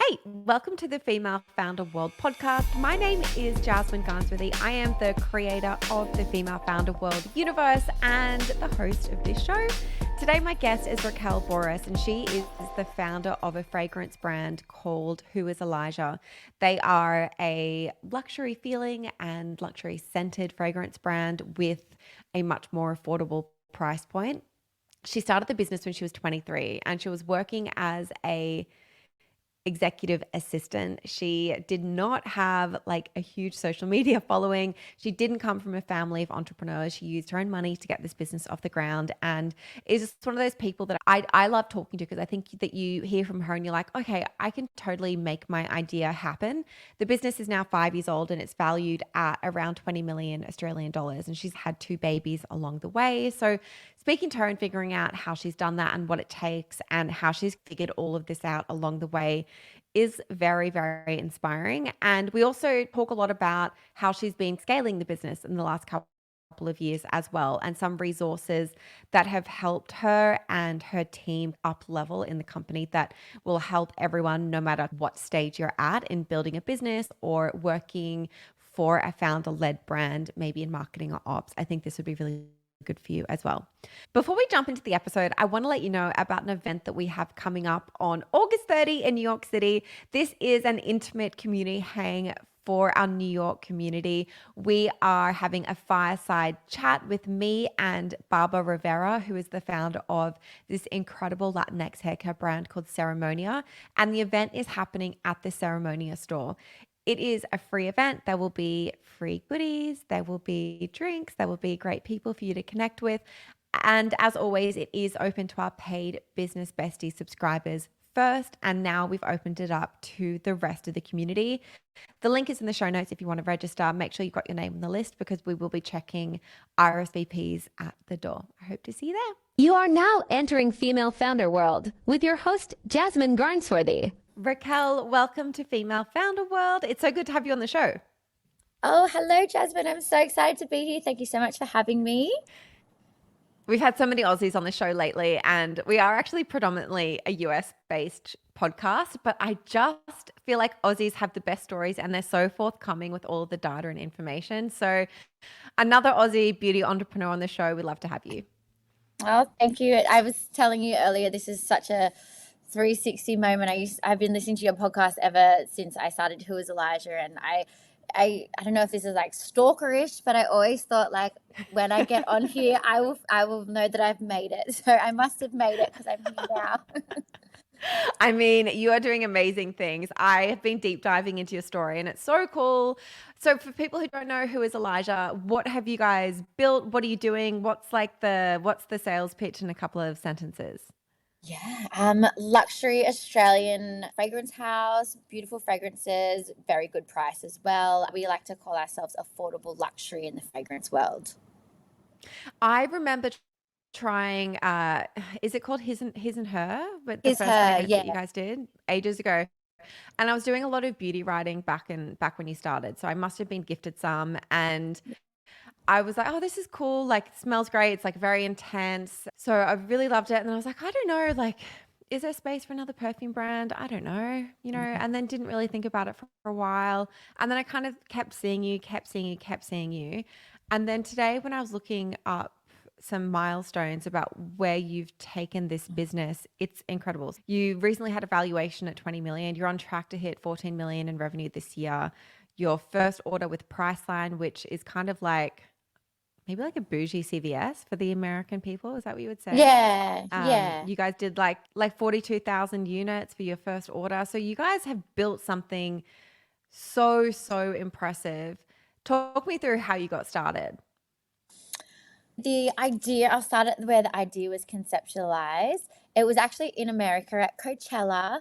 Hey, welcome to the Female Founder World podcast. My name is Jasmine Garnsworthy. I am the creator of the Female Founder World universe and the host of this show. Today, my guest is Raquel Bouris, and she is the founder of a fragrance brand called Who is Elijah. They are a luxury feeling and luxury scented fragrance brand with a much more affordable price point. She started the business when she was 23 and she was working as a executive assistant. She did not have like a huge social media following. She didn't come from a family of entrepreneurs. She used her own money to get this business off the ground and is just one of those people that I love talking to because I think that you hear from her and you're like, okay, I can totally make my idea happen. The business is now 5 years old and it's valued at around 20 million Australian dollars and she's had 2 babies along the way. So speaking to her and figuring out how she's done that and what it takes and how she's figured all of this out along the way is very, very inspiring. And we also talk a lot about how she's been scaling the business in the last couple of years as well, and some resources that have helped her and her team up level in the company that will help everyone no matter what stage you're at in building a business or working for a founder-led brand, maybe in marketing or ops. I think this would be really good for you as well. Before we jump into the episode, I want to let you know about an event that we have coming up on August 30 in New York City. This is an intimate community hang for our New York community. We are having a fireside chat with me and Barbara Rivera, who is the founder of this incredible Latinx haircare brand called Ceremonia. And the event is happening at the Ceremonia store. It is a free event. There will be free goodies, there will be drinks, there will be great people for you to connect with. And as always, it is open to our paid Business Bestie subscribers first. And now we've opened it up to the rest of the community. The link is in the show notes if you want to register. Make sure you've got your name on the list because we will be checking RSVPs at the door. I hope to see you there. You are now entering Female Founder World with your host, Jasmine Garnsworthy. Raquel, welcome to Female Founder World. It's so good to have you on the show. Oh, hello, Jasmine. I'm so excited to be here. Thank you so much for having me. We've had so many Aussies on the show lately, and we are actually predominantly a US-based podcast, but I just feel like Aussies have the best stories and they're so forthcoming with all of the data and information. So another Aussie beauty entrepreneur on the show, we'd love to have you. Oh, thank you. I was telling you earlier, this is such a 360 moment. I've been listening to your podcast ever since I started Who is Elijah, and I don't know if this is like stalkerish, but I always thought like when I get on here, I will know that I've made it. So I must have made it because I'm here now. I mean, you are doing amazing things. I have been deep diving into your story and it's so cool. So for people who don't know Who is Elijah, what have you guys built? What are you doing? What's the sales pitch in a couple of sentences? Yeah, luxury Australian fragrance house, beautiful fragrances, very good price as well. We like to call ourselves affordable luxury in the fragrance world. I remember trying, is it called His and Her? But the His, first her, fragrance that yeah. you guys did ages ago. And I was doing a lot of beauty writing back when you started. So I must have been gifted some and I was like, oh, this is cool. Like, it smells great. It's like very intense. So I really loved it. And then I was like, I don't know, like, is there space for another perfume brand? I don't know, and then didn't really think about it for a while. And then I kind of kept seeing you. And then today when I was looking up some milestones about where you've taken this business, it's incredible. You recently had a valuation at 20 million. You're on track to hit 14 million in revenue this year. Your first order with Priceline, which is kind of like, maybe like a bougie CVS for the American people. Is that what you would say? Yeah. You guys did like 42,000 units for your first order. So you guys have built something so impressive. Talk me through how you got started. I'll start at where the idea was conceptualized. It was actually in America at Coachella.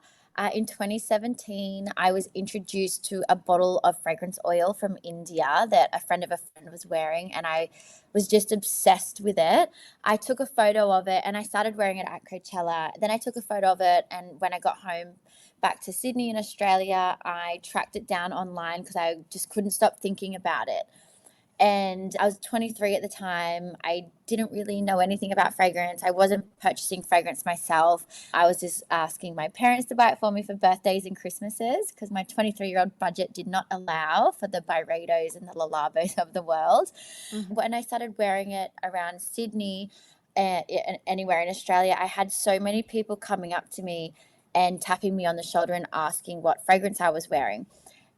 In 2017, I was introduced to a bottle of fragrance oil from India that a friend of a friend was wearing, and I was just obsessed with it. I took a photo of it and I started wearing it at Coachella. Then I took a photo of it, and when I got home back to Sydney in Australia, I tracked it down online because I just couldn't stop thinking about it. And I was 23 at the time. I didn't really know anything about fragrance. I wasn't purchasing fragrance myself. I was just asking my parents to buy it for me for birthdays and Christmases because my 23-year-old budget did not allow for the Byredos and the Lalabos of the world. Mhm. When I started wearing it around Sydney and anywhere in Australia, I had so many people coming up to me and tapping me on the shoulder and asking what fragrance I was wearing.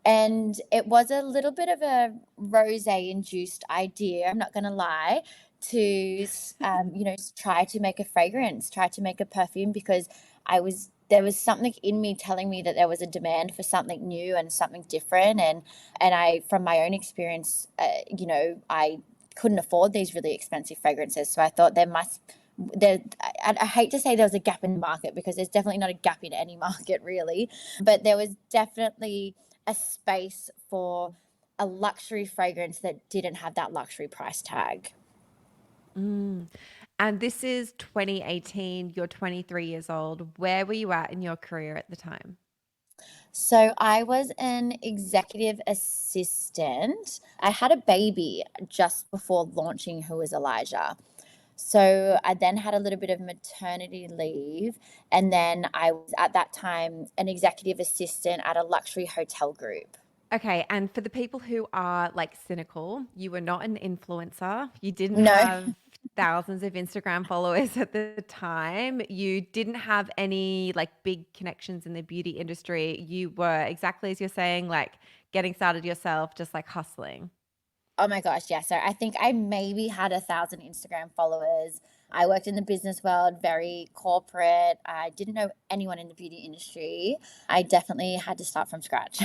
And it was a little bit of a rosé induced idea, I'm not going to lie, to, try to make a fragrance, try to make a perfume because there was something in me telling me that there was a demand for something new and something different. And I, from my own experience, I couldn't afford these really expensive fragrances. So I thought I hate to say there was a gap in the market because there's definitely not a gap in any market really, but there was definitely a space for a luxury fragrance that didn't have that luxury price tag. Mm. And this is 2018. You're 23 years old. Where were you at in your career at the time? So I was an executive assistant. I had a baby just before launching Who is Elijah. So I then had a little bit of maternity leave. And then I was at that time an executive assistant at a luxury hotel group. Okay, and for the people who are like cynical, you were not an influencer. You didn't No. have thousands of Instagram followers at the time. You didn't have any like big connections in the beauty industry. You were exactly as you're saying, like getting started yourself, just like hustling. Oh my gosh, yeah. So I think I maybe had 1,000 Instagram followers. I worked in the business world, very corporate. I didn't know anyone in the beauty industry. I definitely had to start from scratch.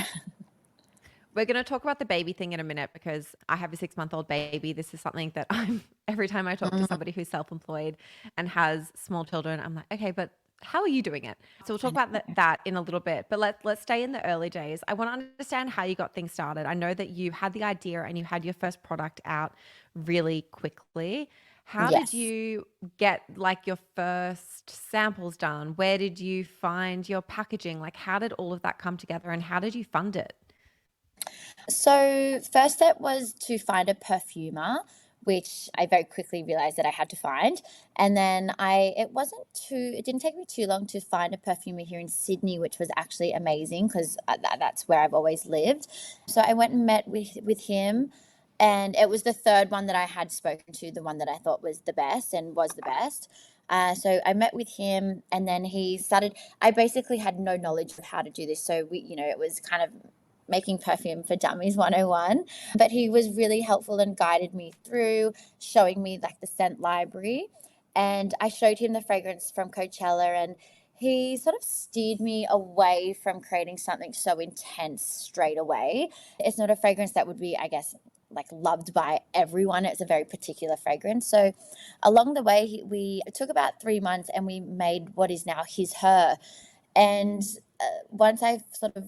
We're going to talk about the baby thing in a minute because I have a 6-month-old baby. This is something that every time I talk to Mm, somebody who's self-employed and has small children, I'm like, okay, but how are you doing it? So we'll talk I about know. that in a little bit, but let's stay in the early days. I want to understand how you got things started. I know that you had the idea and you had your first product out really quickly. How did Yes. you get like your first samples done? Where did you find your packaging? Like how did all of that come together and how did you fund it? So first step was to find a perfumer, which I very quickly realized that I had to find. And then it didn't take me too long to find a perfumer here in Sydney, which was actually amazing because that's where I've always lived. So I went and met with him. And it was the third one that I had spoken to, the one that I thought was the best and was the best. So I met with him, and then he started. I basically had no knowledge of how to do this, so it was kind of making perfume for dummies 101, but he was really helpful and guided me through, showing me like the scent library. And I showed him the fragrance from Coachella, and he sort of steered me away from creating something so intense straight away. It's not a fragrance that would be, I guess, like loved by everyone. It's a very particular fragrance. So along the way, it took about 3 months, and we made what is now his her. And once I sort of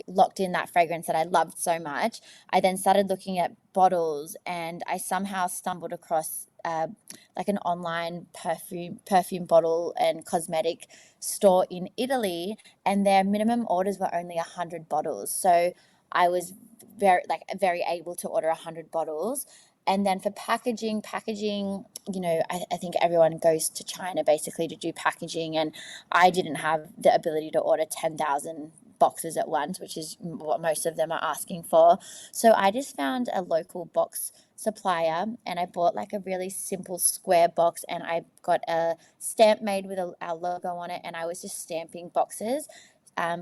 locked in that fragrance that I loved so much, I then started looking at bottles, and I somehow stumbled across like an online perfume bottle and cosmetic store in Italy, and their minimum orders were only 100 bottles. So I was very able to order 100 bottles. And then for packaging, I think everyone goes to China basically to do packaging, and I didn't have the ability to order 10,000 boxes at once, which is what most of them are asking for. So I just found a local box supplier, and I bought like a really simple square box, and I got a stamp made with our logo on it, and I was just stamping boxes,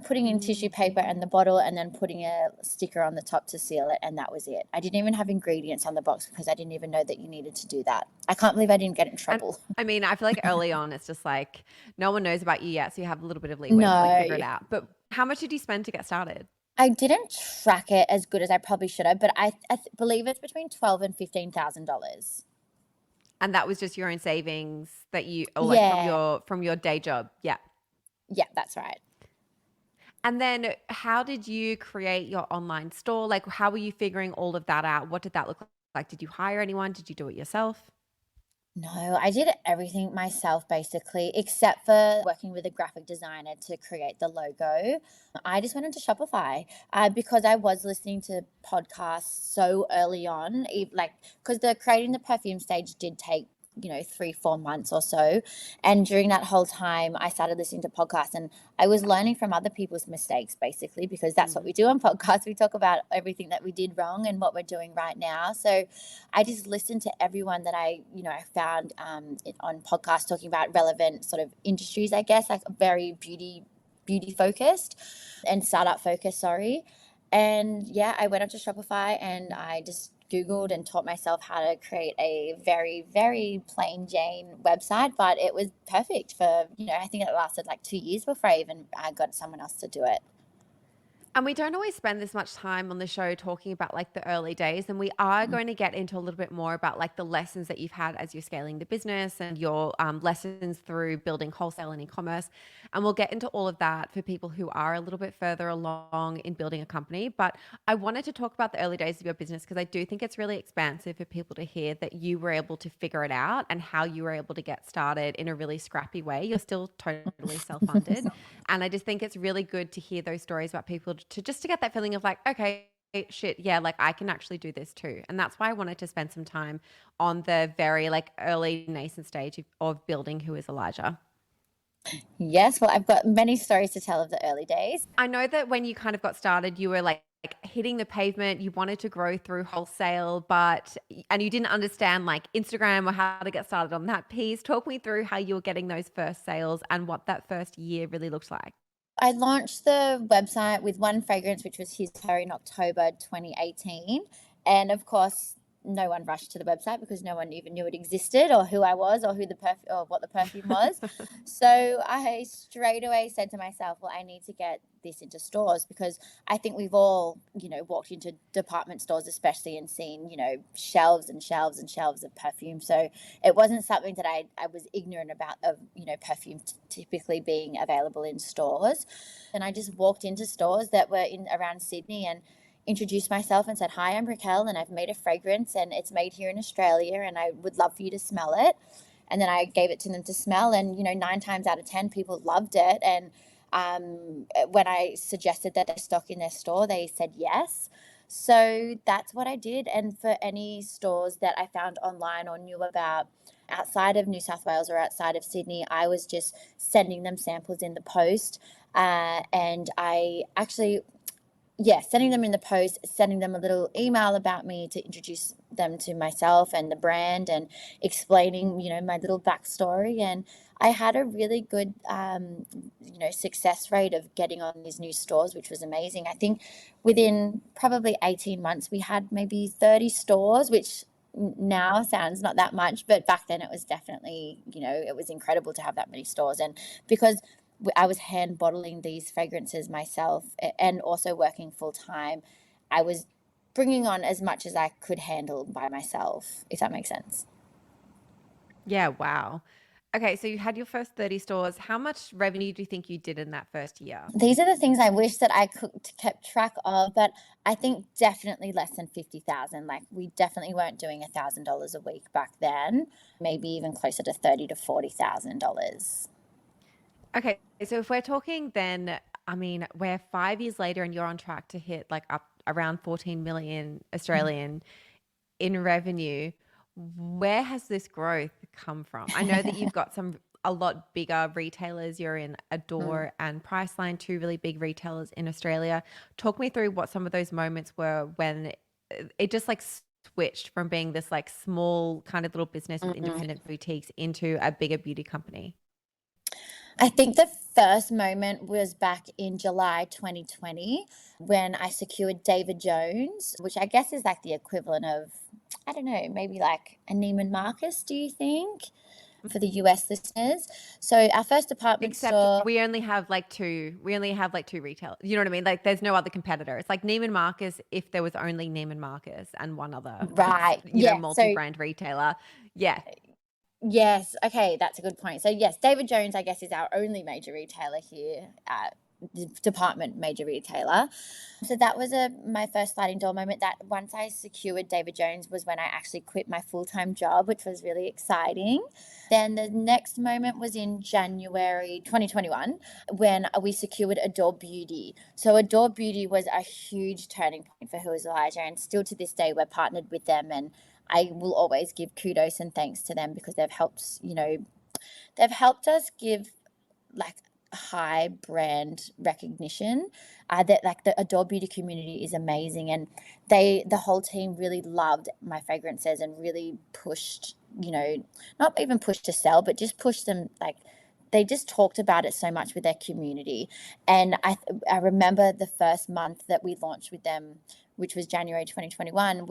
putting in tissue Mm. paper and the bottle, and then putting a sticker on the top to seal it, and that was it. I didn't even have ingredients on the box because I didn't even know that you needed to do that. I can't believe I didn't get in And trouble. I mean, I feel like early on, it's just like no one knows about you yet. So you have a little bit of leeway to like figure it No, out. But how much did you spend to get started? I didn't track it as good as I probably should have, but I believe it's between 12 and $15,000. And that was just your own savings that you, or like Yeah, from your day job. Yeah. yeah, that's right. And then how did you create your online store? Like, how were you figuring all of that out? What did that look like? Did you hire anyone? Did you do it yourself? No, I did everything myself basically, except for working with a graphic designer to create the logo. I just went into Shopify because I was listening to podcasts so early on, like because the creating the perfume stage did take 3-4 months or so, and during that whole time I started listening to podcasts, and I was learning from other people's mistakes basically, because that's what we do on podcasts. We talk about everything that we did wrong and what we're doing right now. So I just listened to everyone that I found on podcasts talking about relevant sort of industries, I guess, like very beauty focused and startup focused, sorry. And yeah, I went up to Shopify and I just Googled and taught myself how to create a very, very plain Jane website, but it was perfect for, I think it lasted like 2 years before I got someone else to do it. And we don't always spend this much time on the show talking about like the early days. And we are going to get into a little bit more about like the lessons that you've had as you're scaling the business and your lessons through building wholesale and e-commerce. And we'll get into all of that for people who are a little bit further along in building a company. But I wanted to talk about the early days of your business because I do think it's really expansive for people to hear that you were able to figure it out and how you were able to get started in a really scrappy way. You're still totally self-funded. And I just think it's really good to hear those stories about people to get that feeling of like, okay, shit, yeah, like I can actually do this too. And that's why I wanted to spend some time on the very like early nascent stage of building Who is Elijah. Yes, well, I've got many stories to tell of the early days. I know that when you kind of got started, you were like hitting the pavement, you wanted to grow through wholesale, and you didn't understand like Instagram or how to get started on that piece. Talk me through how you were getting those first sales and what that first year really looked like. I launched the website with one fragrance, which was His Her, in October 2018. And of course, no one rushed to the website because no one even knew it existed or who I was or or what the perfume was. So I straight away said to myself, well, I need to get this into stores, because I think we've all, walked into department stores, especially, and seen, shelves and shelves and shelves of perfume. So it wasn't something that I was ignorant about of, perfume typically being available in stores. And I just walked into stores that were in around Sydney and introduced myself and said, hi, I'm Raquel and I've made a fragrance and it's made here in Australia and I would love for you to smell it. And then I gave it to them to smell, and 9 times out of 10 people loved it. And when I suggested that they stock in their store, they said yes. So that's what I did. And for any stores that I found online or knew about outside of New South Wales or outside of Sydney, I was just sending them samples in the post. And I actually, sending them in the post, sending them a little email about me to introduce them to myself and the brand, and explaining, my little backstory. And I had a really good, success rate of getting on these new stores, which was amazing. I think within probably 18 months, we had maybe 30 stores, which now sounds not that much, but back then it was definitely, it was incredible to have that many stores. And because I was hand bottling these fragrances myself and also working full time, I was bringing on as much as I could handle by myself, if that makes sense. Yeah, wow. Okay, so you had your first 30 stores. How much revenue do you think you did in that first year? These are the things I wish that I could kept track of, but I think definitely less than 50,000. Like, we definitely weren't doing $1,000 a week back then. Maybe even closer to $30,000 to $40,000. Okay, so if we're talking then, I mean, we're 5 years later and you're on track to hit like up around 14 million Australian in revenue. Where has this growth come from? I know that you've got a lot bigger retailers. You're in Adore and Priceline, two really big retailers in Australia. Talk me through what some of those moments were when it just like switched from being this like small kind of little business with independent boutiques into a bigger beauty company. I think the first moment was back in July 2020 when I secured David Jones, which I guess is like the equivalent of, I don't know, maybe like a Neiman Marcus, do you think, for the US listeners? So our first department Except store. we only have like two. We only have like two retail. You know what I mean? Like there's no other competitor. It's like Neiman Marcus if there was only Neiman Marcus and one other, Right. multi-brand retailer. Yeah. Yes. Okay. That's a good point. So yes, David Jones, I guess, is our only major retailer here department major retailer. So that was my first sliding door moment. That once I secured David Jones was when I actually quit my full-time job, which was really exciting. Then the next moment was in January 2021 when we secured Adore Beauty. So Adore Beauty was a huge turning point for Who is Elijah, and still to this day we're partnered with them, and I will always give kudos and thanks to them because they've helped us give like high brand recognition. That like the Adore Beauty community is amazing, and the whole team really loved my fragrances and really pushed, not even pushed to sell, but just pushed them, like they just talked about it so much with their community. And I remember the first month that we launched with them, which was January 2021,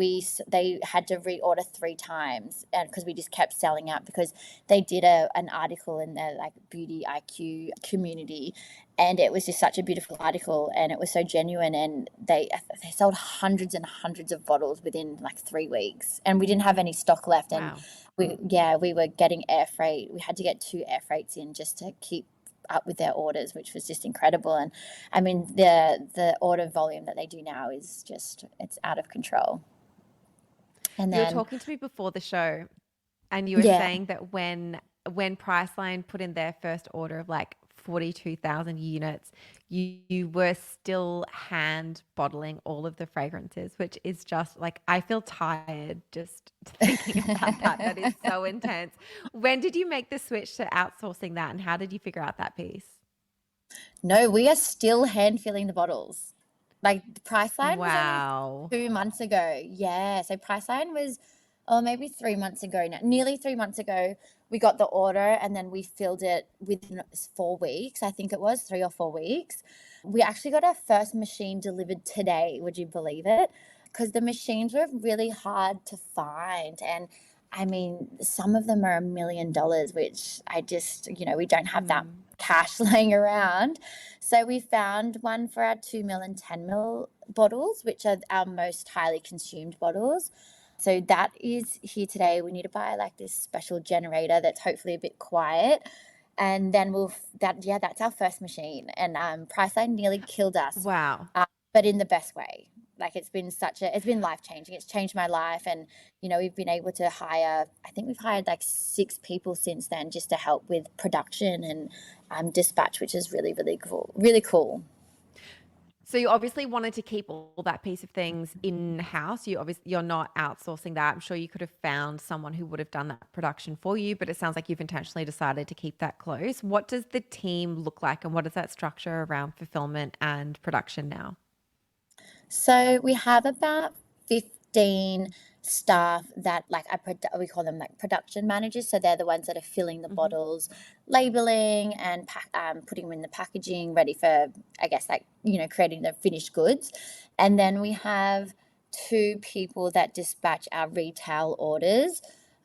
they had to reorder 3 times, and because we just kept selling out, because they did an article in their like Beauty IQ community, and it was just such a beautiful article, and it was so genuine, and they sold hundreds and hundreds of bottles within like 3 weeks, and we didn't have any stock left. Wow. And we were getting air freight. We had to get 2 air freights in just to keep up with their orders, which was just incredible. And I mean, the order volume that they do now is just, it's out of control. And You were then talking to me before the show, and you were saying that when Priceline put in their first order of like 42,000 units, you were still hand bottling all of the fragrances, which is just like, I feel tired just thinking about that. That is so intense. When did you make the switch to outsourcing that, and how did you figure out that piece? No, we are still hand filling the bottles. Like Priceline was Wow. only 2 months ago. Yeah, so Priceline was maybe 3 months ago now. Nearly 3 months ago, we got the order, and then we filled it within 4 weeks. I think it was 3 or 4 weeks. We actually got our first machine delivered today. Would you believe it? Because the machines were really hard to find, and I mean, some of them are $1 million, which I just, we don't have that cash laying around. So we found one for our 2 ml and 10 ml bottles, which are our most highly consumed bottles. So that is here today. We need to buy like this special generator that's hopefully a bit quiet. And then that's our first machine. And Priceline nearly killed us. Wow. But in the best way. Like it's been life-changing. It's changed my life. And, we've been able to I think we've hired like 6 people since then just to help with production and dispatch, which is really, really cool. Really cool. So you obviously wanted to keep all that piece of things in-house. You're not outsourcing that. I'm sure you could have found someone who would have done that production for you, but it sounds like you've intentionally decided to keep that close. What does the team look like, and what is that structure around fulfillment and production now? So we have about 15 staff that we call them like production managers. So they're the ones that are filling the bottles, labeling and putting them in the packaging, ready for, I guess, creating the finished goods. And then we have 2 people that dispatch our retail orders.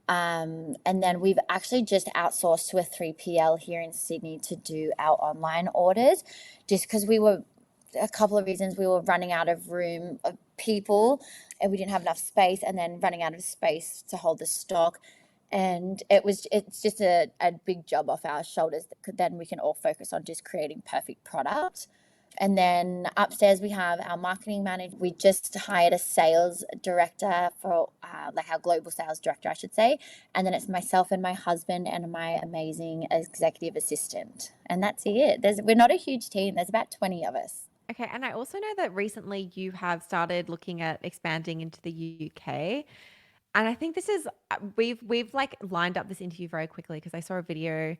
And then we've actually just outsourced to a 3PL here in Sydney to do our online orders, just because a couple of reasons. We were running out of room of people, and we didn't have enough space, and then running out of space to hold the stock. And it's just a big job off our shoulders. Then we can all focus on just creating perfect product. And then upstairs we have our marketing manager. We just hired a sales director for our global sales director, I should say. And then it's myself and my husband and my amazing executive assistant. And that's it. We're not a huge team. There's about 20 of us. Okay, and I also know that recently you have started looking at expanding into the UK. And I think this is we've like lined up this interview very quickly because I saw a video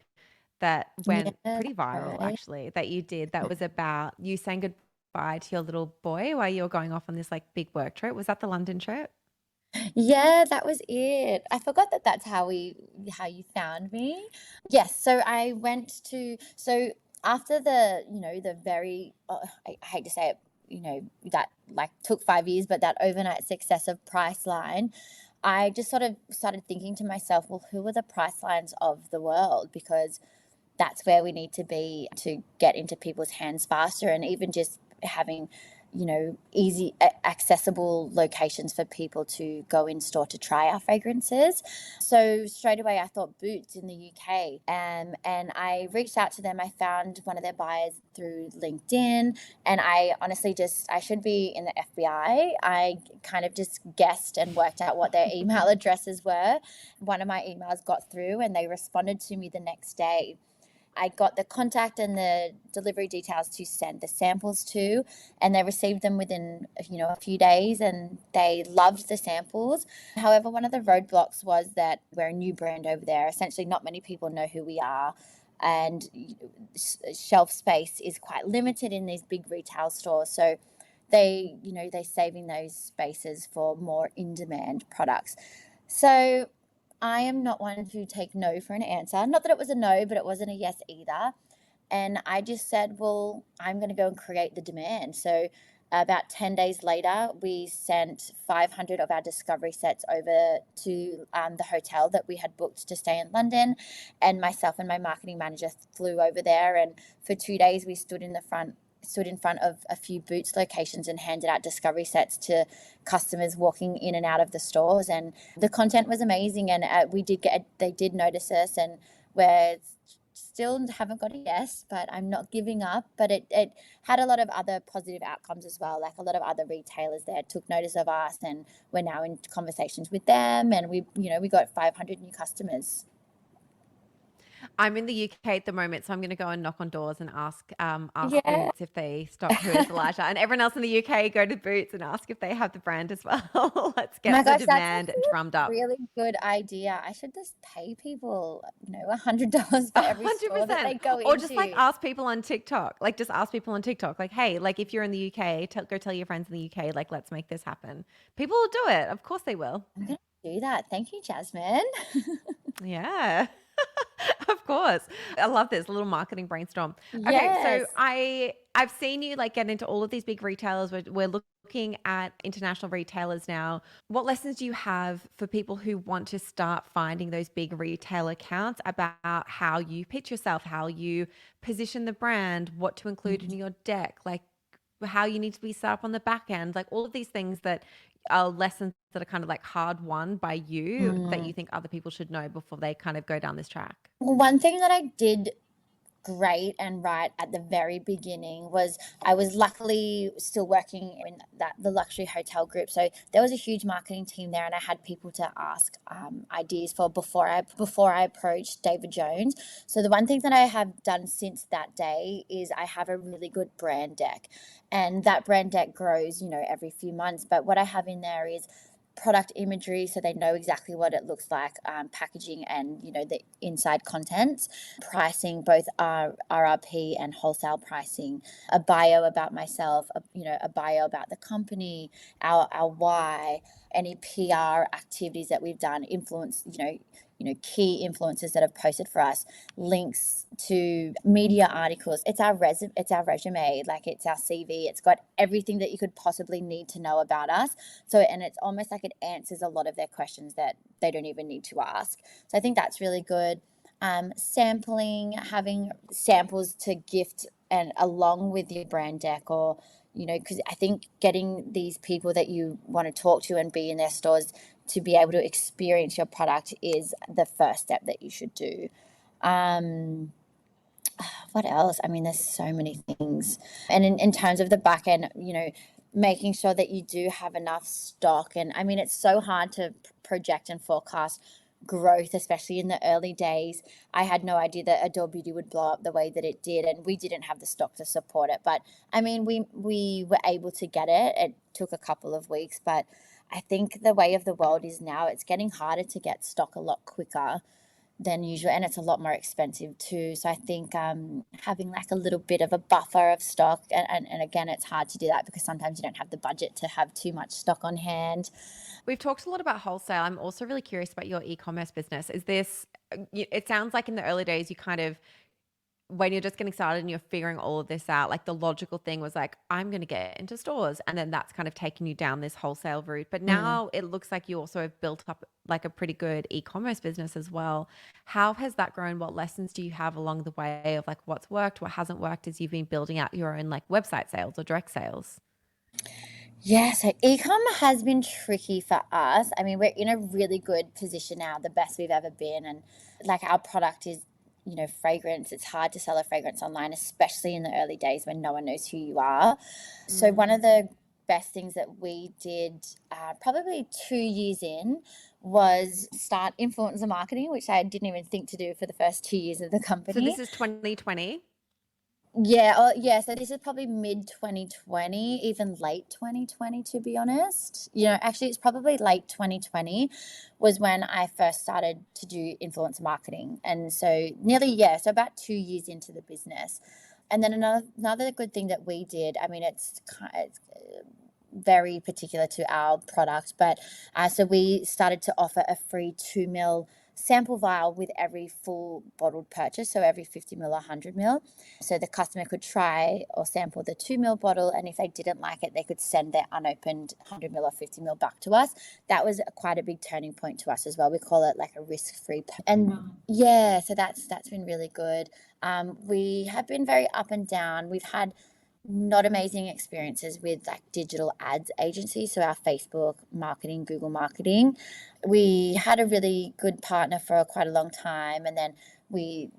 that went pretty viral actually that you did, that was about you saying goodbye to your little boy while you were going off on this like big work trip. Was that the London trip? Yeah, that was it. I forgot that's how you found me. Yes, so after the very I hate to say it, that like took 5 years, but that overnight success of Priceline, I just sort of started thinking to myself, well, who are the Pricelines of the world? Because that's where we need to be to get into people's hands faster, and even just having easy, accessible locations for people to go in store to try our fragrances. So straight away I thought Boots in the UK, and I reached out to them. I found one of their buyers through LinkedIn, and I honestly I should be in the FBI. I kind of just guessed and worked out what their email addresses were. One of my emails got through and they responded to me the next day. I got the contact and the delivery details to send the samples to, and they received them within, a few days, and they loved the samples. However, one of the roadblocks was that we're a new brand over there. Essentially, not many people know who we are, and shelf space is quite limited in these big retail stores. So they're saving those spaces for more in-demand products. So I am not one to take no for an answer. Not that it was a no, but it wasn't a yes either. And I just said, well, I'm going to go and create the demand. So about 10 days later, we sent 500 of our discovery sets over to the hotel that we had booked to stay in London. And myself and my marketing manager flew over there. And for 2 days, we stood in front of a few Boots locations and handed out discovery sets to customers walking in and out of the stores. And the content was amazing, and they did notice us, and we're still haven't got a yes, but I'm not giving up. But it had a lot of other positive outcomes as well. Like a lot of other retailers there took notice of us, and we're now in conversations with them, and we got 500 new customers. I'm in the UK at the moment, so I'm going to go and knock on doors and ask Yeah. Boots if they stock Who is Elijah, and everyone else in the UK go to Boots and ask if they have the brand as well. Let's Oh my get the gosh, that's demand actually drummed a up. really good idea. I should just pay people, $100 for every store that 100%. they go Or just like into. ask people on TikTok. Like just ask people on TikTok. Like, hey, like if you're in the UK, go tell your friends in the UK, like let's make this happen. People will do it. Of course they will. I'm going to do that. Thank you, Jasmine. Yeah. Of course. I love this little marketing brainstorm. Okay, Yes. so I've seen you like get into all of these big retailers. We're looking at international retailers now. What lessons do you have for people who want to start finding those big retail accounts about how you pitch yourself, how you position the brand, what to include in your deck, like how you need to be set up on the back end, like all of these things that are lessons that are kind of like hard won by you that you think other people should know before they kind of go down this track? One thing that I did great and right at the very beginning was I was luckily still working in the luxury hotel group, so there was a huge marketing team there, and I had people to ask ideas for before I approached David Jones. So the one thing that I have done since that day is I have a really good brand deck, and that brand deck grows every few months. But what I have in there is product imagery, so they know exactly what it looks like, packaging, and the inside contents, pricing, both RRP and wholesale pricing, a bio about myself, a bio about the company, our why, any PR activities that we've done, influence, key influencers that have posted for us, links to media articles. It's our resume, like it's our CV. It's got everything that you could possibly need to know about us. So, and it's almost like it answers a lot of their questions that they don't even need to ask. So I think that's really good. Sampling, having samples to gift and along with your brand deck, or because I think getting these people that you want to talk to and be in their stores to be able to experience your product is the first step that you should do. What else? I mean, there's so many things. And in terms of the back end, making sure that you do have enough stock. And I mean, it's so hard to project and forecast growth, especially in the early days. I had no idea that Adore Beauty would blow up the way that it did, and we didn't have the stock to support it. But I mean, we were able to get it. It took a couple of weeks, but I think the way of the world is now it's getting harder to get stock a lot quicker than usual, and it's a lot more expensive too. So I think having like a little bit of a buffer of stock, and again, it's hard to do that because sometimes you don't have the budget to have too much stock on hand. We've talked a lot about wholesale. I'm also really curious about your e-commerce business. It sounds like in the early days, you kind of, when you're just getting started and you're figuring all of this out, like the logical thing was like, I'm going to get into stores. And then that's kind of taken you down this wholesale route. But now it looks like you also have built up like a pretty good e-commerce business as well. How has that grown? What lessons do you have along the way of like what's worked, what hasn't worked as you've been building out your own like website sales or direct sales? Yeah, so e-com has been tricky for us. I mean, we're in a really good position now, the best we've ever been. And like our product is, fragrance. It's hard to sell a fragrance online, especially in the early days when no one knows who you are. So one of the best things that we did probably 2 years in was start influencer marketing, which I didn't even think to do for the first 2 years of the So this company. is 2020. Yeah, yeah. So this is probably mid 2020, even late 2020, to be honest. Actually, it's probably late 2020 was when I first started to do influencer marketing. And so so about 2 years into the business. And then another good thing that we did, I mean, it's very particular to our product, but so we started to offer a free 2 ml sample vial with every full bottled purchase, so every 50 ml, 100 ml. So the customer could try or sample the 2 ml bottle, and if they didn't like it, they could send their unopened 100 ml or 50 ml back to us. That was quite a big turning point to us as well. We call it like a risk-free, and yeah, so that's been really good. We have been very up and down. We've had not amazing experiences with like digital ads agencies, so our Facebook marketing, Google marketing. We had a really good partner for quite a long time, and then we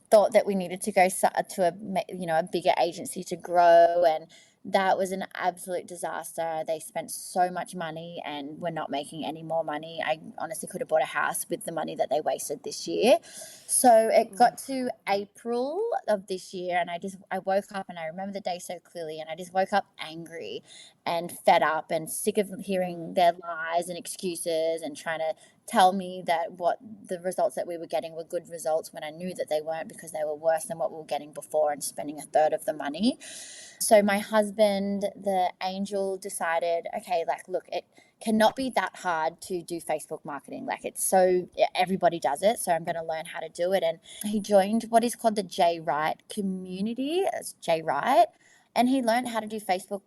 thought that we needed to go to a bigger agency to grow, and that was an absolute disaster. They spent so much money and were not making any more money. I honestly could have bought a house with the money that they wasted this year. So it got to April of this year, and I woke up, and I remember the day so clearly, and I just woke up angry and fed up and sick of hearing their lies and excuses and trying to tell me that what the results that we were getting were good results when I knew that they weren't, because they were worse than what we were getting before and spending a third of the money. So my husband, the angel, decided, okay, like, look, it cannot be that hard to do Facebook marketing. Like, everybody does it. So I'm going to learn how to do it. And he joined what is called the J Wright community. It's J Wright. And he learned how to do Facebook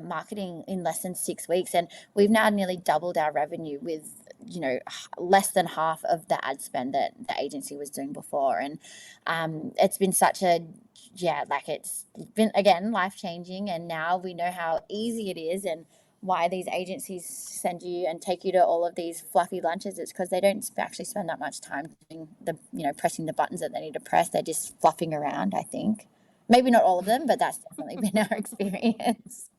marketing in less than 6 weeks. And we've now nearly doubled our revenue with, less than half of the ad spend that the agency was doing before. And it's been it's been, again, life-changing. And now we know how easy it is and why these agencies send you and take you to all of these fluffy lunches. It's because they don't actually spend that much time doing pressing the buttons that they need to press. They're just fluffing around, I think. Maybe not all of them, but that's definitely been our experience.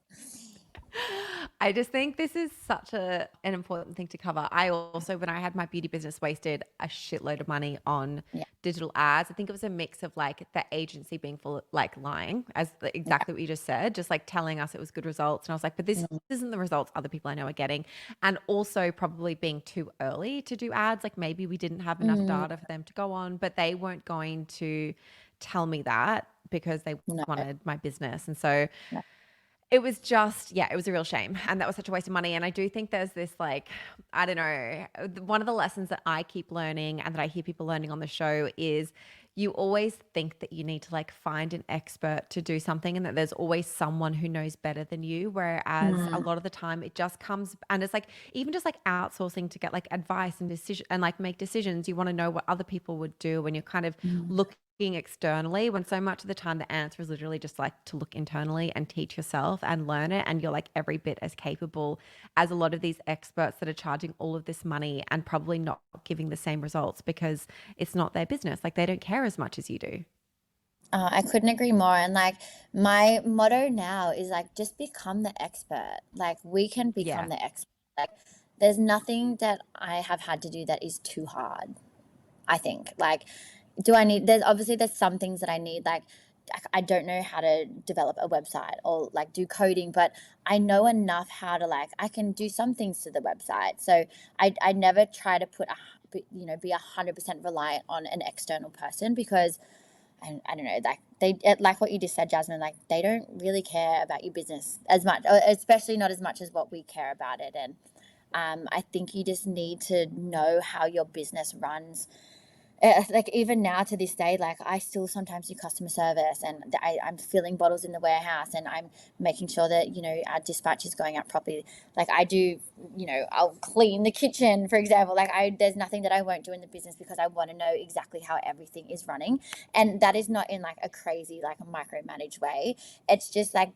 I just think this is such an important thing to cover. I also, when I had my beauty business, wasted a shitload of money on digital ads. I think it was a mix of like the agency being full, like lying, exactly what you just said, just like telling us it was good results. And I was like, but this isn't the results other people I know are getting. And also probably being too early to do ads. Like maybe we didn't have enough data for them to go on, but they weren't going to tell me that because they wanted my business. And so it was just, it was a real shame. And that was such a waste of money. And I do think there's this, like, I don't know, one of the lessons that I keep learning and that I hear people learning on the show is you always think that you need to like find an expert to do something and that there's always someone who knows better than you. Whereas a lot of the time it just comes, and it's like, even just like outsourcing to get like advice and decision and like make decisions, you want to know what other people would do when you're kind of looking externally, when so much of the time the answer is literally just like to look internally and teach yourself and learn it, and you're like every bit as capable as a lot of these experts that are charging all of this money and probably not giving the same results because it's not their business. Like they don't care as much as you do. I couldn't agree more. And like my motto now is like, just become the expert. Like we can become the expert. Like there's nothing that I have had to do that is too hard, I think. Like, there's some things that I need, like I don't know how to develop a website or like do coding, but I know enough how to, like, I can do some things to the website. So I never try to be 100% reliant on an external person, because I don't know, like what you just said, Jasmine, like they don't really care about your business as much, or especially not as much as what we care about it. And I think you just need to know how your business runs. Like even now to this day, like I still sometimes do customer service, and I'm filling bottles in the warehouse, and I'm making sure that our dispatch is going out properly. Like I do, I'll clean the kitchen, for example. Like there's nothing that I won't do in the business because I want to know exactly how everything is running, and that is not in like a crazy, like a micromanaged way. It's just like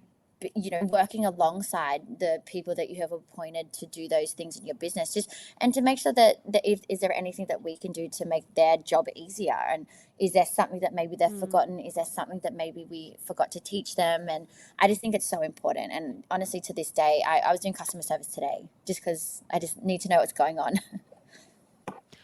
working alongside the people that you have appointed to do those things in your business, just and to make sure that is there anything that we can do to make their job easier, and is there something that maybe they've forgotten, is there something that maybe we forgot to teach them. And I just think it's so important. And honestly, to this day, I was doing customer service today just because I just need to know what's going on.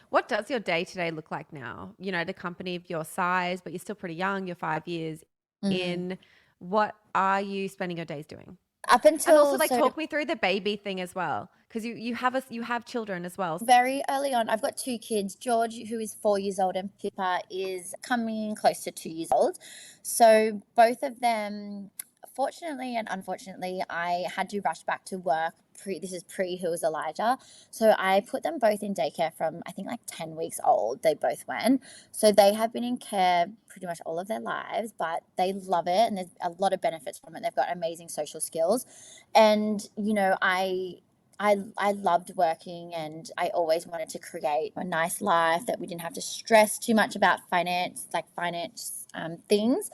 What does your day-to-day look like now? You know, the company of your size, but you're still pretty young, you're 5 years in. What are you spending your days doing? Up And also until like talk me through the baby thing as well, because you have children as well. very early on, I've got two kids, George, who is 4 years old, and Pippa is coming close to 2 years old. So both of them, fortunately and unfortunately, I had to rush back to work. This is pre who was Elijah. So I put them both in daycare from, I think, like 10 weeks old. They both went. So they have been in care pretty much all of their lives, but they love it. And there's a lot of benefits from it. They've got amazing social skills. And, I loved working, and I always wanted to create a nice life that we didn't have to stress too much about finance things.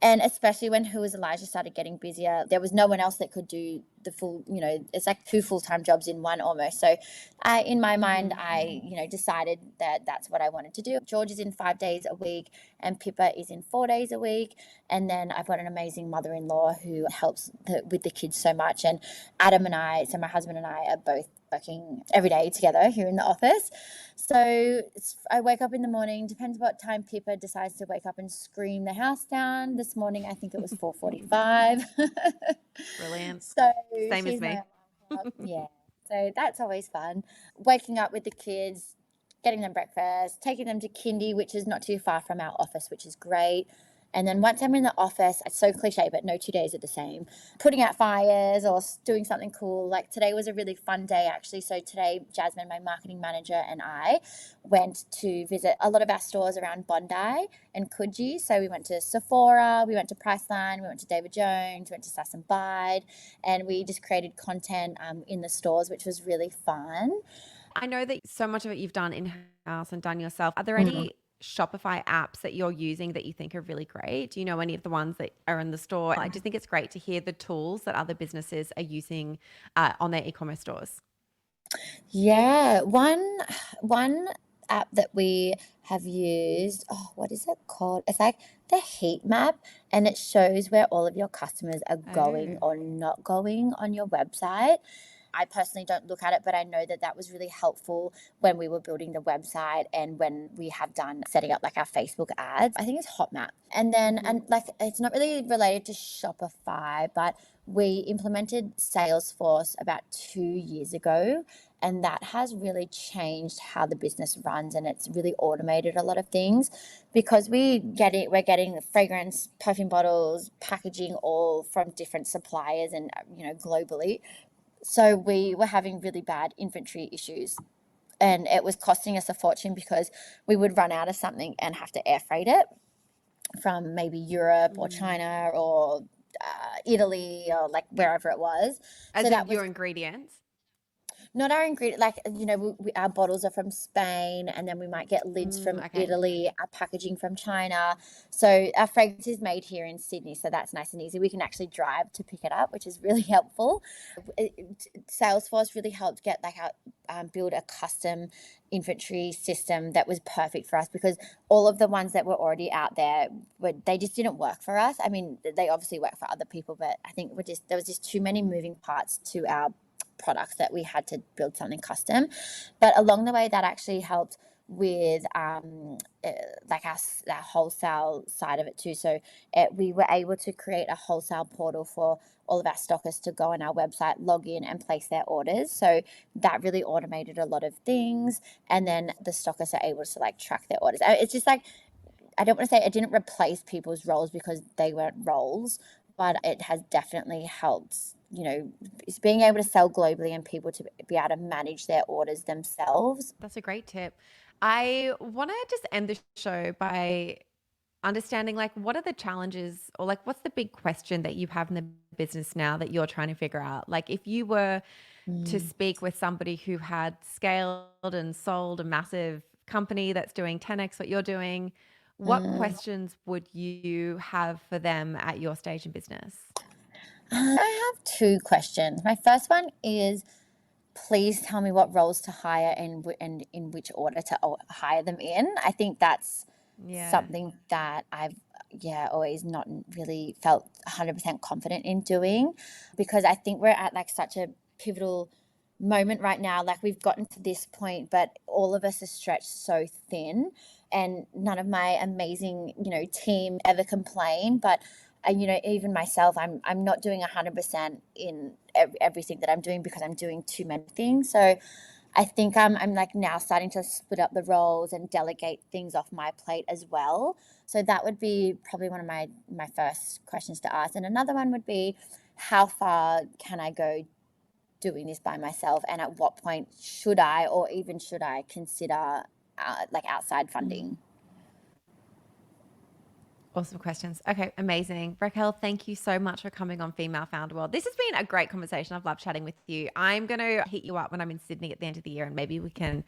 And especially when Who is Elijah started getting busier, there was no one else that could do the full, it's like two full-time jobs in one almost. So in my mind, I decided that that's what I wanted to do. George is in 5 days a week and Pippa is in 4 days a week. And then I've got an amazing mother-in-law who helps with the kids so much. And Adam and I, so my husband and I, are both working every day together here in the office. So I wake up in the morning, depends what time Pippa decides to wake up and scream the house down. This morning, I think it was 4:45. Brilliant. So Same as she's me. my alarm clock. Yeah. So that's always fun. Waking up with the kids, getting them breakfast, taking them to kindy, which is not too far from our office, which is great. And then once I'm in the office, it's so cliche, but no 2 days are the same. Putting out fires or doing something cool. Like today was a really fun day, actually. So today, Jasmine, my marketing manager, and I went to visit a lot of our stores around Bondi and Coogee. So we went to Sephora, we went to Priceline, we went to David Jones, we went to Sass & Bide, and we just created content in the stores, which was really fun. I know that so much of it you've done in-house and done yourself. Are there any Shopify apps that you're using that you think are really great? Do you know any of the ones that are in the store? I just think it's great to hear the tools that other businesses are using on their e-commerce stores. Yeah, one app that we have used, what is it called? It's like the heat map, and it shows where all of your customers are going or not going on your website. I personally don't look at it, but I know that that was really helpful when we were building the website and when we have done setting up like our Facebook ads. I think it's Hotmap. And then, and like, it's not really related to Shopify, but we implemented Salesforce about 2 years ago. And that has really changed how the business runs, and it's really automated a lot of things because we're getting fragrance, perfume bottles, packaging all from different suppliers and globally. So we were having really bad inventory issues, and it was costing us a fortune because we would run out of something and have to air freight it from maybe Europe or China or Italy or like wherever it was. As so in that was your ingredients? not our ingredient, like our bottles are from Spain, and then we might get lids from Italy, our packaging from China. So our fragrance is made here in Sydney, so that's nice and easy. We can actually drive to pick it up, which is really helpful. Salesforce really helped get build a custom inventory system that was perfect for us, because all of the ones that were already out there they just didn't work for us. I mean, they obviously work for other people, but I think there was just too many moving parts to our products that we had to build something custom. But along the way, that actually helped with our wholesale side of it too. So we were able to create a wholesale portal for all of our stockists to go on our website, log in and place their orders. So that really automated a lot of things. And then the stockists are able to track their orders. It's just I don't want to say it didn't replace people's roles because they weren't roles, but it has definitely helped, it's being able to sell globally and people to be able to manage their orders themselves. That's a great tip. I want to just end the show by understanding what are the challenges, or what's the big question that you have in the business now that you're trying to figure out? If you were to speak with somebody who had scaled and sold a massive company that's doing 10x what you're doing, what questions would you have for them at your stage in business? I have two questions. My first one is, please tell me what roles to hire and in which order to hire them in. I think that's something that I've always not really felt 100% confident in doing, because I think we're at like such a pivotal moment right now. Like, we've gotten to this point, but all of us are stretched so thin, and none of my amazing, team ever complain. But even myself, I'm not doing 100% in everything that I'm doing, because I'm doing too many things. So I think I'm like now starting to split up the roles and delegate things off my plate as well. So that would be probably one of my first questions to ask. And another one would be, how far can I go doing this by myself, and at what point should I consider like outside funding? Awesome questions. Okay, amazing. Raquel, thank you so much for coming on Female Founder World. This has been a great conversation. I've loved chatting with you. I'm going to hit you up when I'm in Sydney at the end of the year, and maybe we can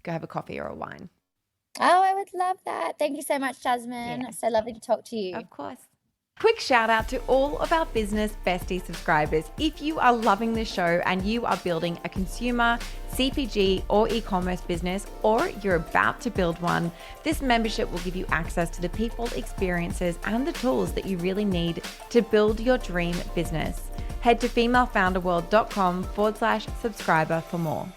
go have a coffee or a wine. Oh, I would love that. Thank you so much, Jasmine. Yeah. So lovely to talk to you. Of course. Quick shout out to all of our Business Bestie subscribers. If you are loving this show and you are building a consumer, CPG, or e-commerce business, or you're about to build one, this membership will give you access to the people, experiences, and the tools that you really need to build your dream business. Head to femalefounderworld.com/subscriber for more.